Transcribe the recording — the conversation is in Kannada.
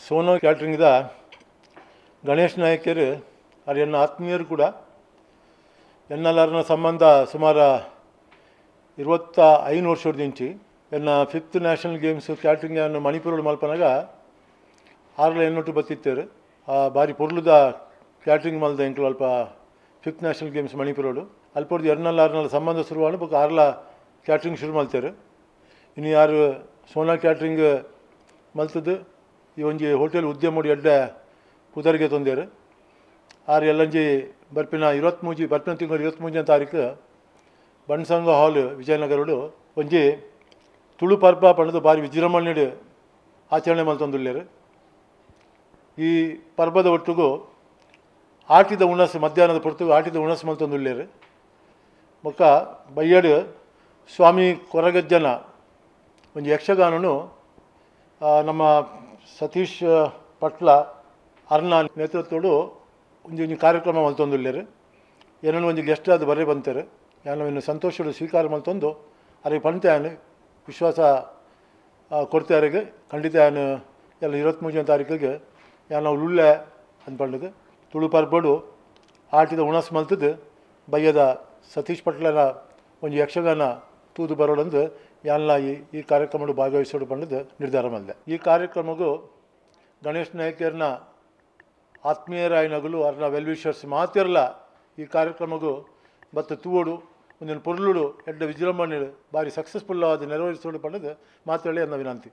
ಸೋನೋ ಕ್ಯಾಟ್ರಿಂಗ್ದ ಗಣೇಶ್ ನಾಯಕರು ಅದು ಎನ್ನ ಆತ್ಮೀಯರು ಕೂಡ ಎನ್ನಲಾರನ ಸಂಬಂಧ ಸುಮಾರು 25 ವರ್ಷದಿಂಚಿ ಎನ್ನ 5th ನ್ಯಾಷನಲ್ ಗೇಮ್ಸ್ ಕ್ಯಾಟ್ರಿಂಗ್ ಅನ್ನು ಮಣಿಪುರ ಮಲ್ಪನಾಗ ಆರ್ಲ ಎನ್ನೊಟ್ಟು ಬತ್ತಿತ್ತೇರು ಆ ಬಾರಿ ಪೊರ್ಲುದ ಕ್ಯಾಟ್ರಿಂಗ್ ಮಲ್ದ ಎಂಕ್ಲು ಅಲ್ಪ 5th ನ್ಯಾಷನಲ್ ಗೇಮ್ಸ್ ಮಣಿಪುರೋಡು ಅಲ್ಪೊಡ್ದು ಎರ್ನಲ್ಲಾರ್ನಲ್ಲ ಸಂಬಂಧ ಶುರುವಾಣ ಬೊಕ್ಕ ಆರ್ಲ ಕ್ಯಾಟ್ರಿಂಗ್ ಶುರು ಮಲ್ತೇರು ಇನ್ನು ಯಾರು ಸೋನಾ ಕ್ಯಾಟ್ರಿಂಗ್ ಮಲ್ತದ್ದು ಈ ಒಂಜಿ ಹೋಟೆಲ್ ಉದ್ಯಮ ಎಡ್ಡ ಕುದರಿಗೆ ತೊಂದೇರು ಆರು ಎಲ್ಲಂಜಿ ಬರ್ಪಿನ 23 ಬರ್ಪಿನ ತಿಂಗಳು 23ನೇ ತಾರೀಕು ಬಣ್ಸಂಗ ಹಾಲ್ ವಿಜಯನಗರಡು ಒಂಜಿ ತುಳು ಪರ್ಬ ಪಂಡದು ಬಾರಿ ವಿಜೃಂಭಣೆಡು ಆಚರಣೆ ಮಲ್ತೊಂದುಲ್ಲೇರು ಈ ಪರ್ಬದ ಒಟ್ಟಿಗೂ ಆಟಿದ ಉಣಸ್ ಮಧ್ಯಾಹ್ನದ ಪೊರ್ತುಗು ಆಟಿದ ಉಣಸ್ ಮಲ್ತೊಂದುಲ್ಲೇರು ಬೊಕ್ಕ ಬಯ್ಯಡು ಸ್ವಾಮಿ ಕೊರಗಜ್ಜನ ಒಂಜಿ ಯಕ್ಷಗಾನನು ನಮ್ಮ ಸತೀಶ್ ಪಟ್ಲ ಅರ್ನ ನೇತೃತ್ವಡು ಒಂಜಿ ಕಾರ್ಯಕ್ರಮ ಮಲ್ತೊಂದುಲ್ಲೇರು ಏನೋ ಒಂಜಿ ಗೆಸ್ಟ್ ಅದು ಬರೇ ಬಂತಾರೆ ನಾನು ಇನ್ನು ಸಂತೋಷಡು ಸ್ವೀಕಾರ ಮಲ್ತೊಂದು ಅವ್ರಿಗೆ ಪಂತೆ ಆನು ವಿಶ್ವಾಸ ಕೊಡ್ತಾರಿಗೆ ಖಂಡಿತ ನಾನು ಎಲ್ಲ 23ನೇ ತಾರೀಕಿಗೆ ನಾವು ಉಳ್ಳೆ ಅಂದ್ಪಂಡದು ತುಳು ಪರ್ಬಡು ಆಟಿದ ಉಣಸ್ ಮಲ್ತದ್ದು ಬಯ್ಯದ ಸತೀಶ್ ಪಟ್ಲನ ಒಂದು ಯಕ್ಷಗಾನ ತೂದು ಬರೋಡಂದು ಎಲ್ಲ ಈ ಕಾರ್ಯಕ್ರಮ ಭಾಗವಹಿಸೋಡು ಪಂಡದು ನಿರ್ಧಾರ ಮಾಡಿದೆ ಈ ಕಾರ್ಯಕ್ರಮಗೂ ಗಣೇಶ್ ನಾಯಕರನ್ನ ಆತ್ಮೀಯರಾಯನಗಲು ಅವ್ರನ್ನ ವೆಲ್ವಿಷರ್ಸ್ ಮಾತಿರಲ್ಲ ಈ ಕಾರ್ಯಕ್ರಮಗೂ ಮತ್ತು ತೂವೋಡು ಒಂದಿನ ಪೊರ್ಲುಡು ಎಡ್ಡ ವಿಜೃಂಭಣೆ ಭಾರಿ ಸಕ್ಸಸ್ಫುಲ್ ಆದ ನೆರವೇರಿಸೋಡು ಪಂಡದು ಮಾತೇಳಿ ನನ್ನ ವಿನಂತಿ.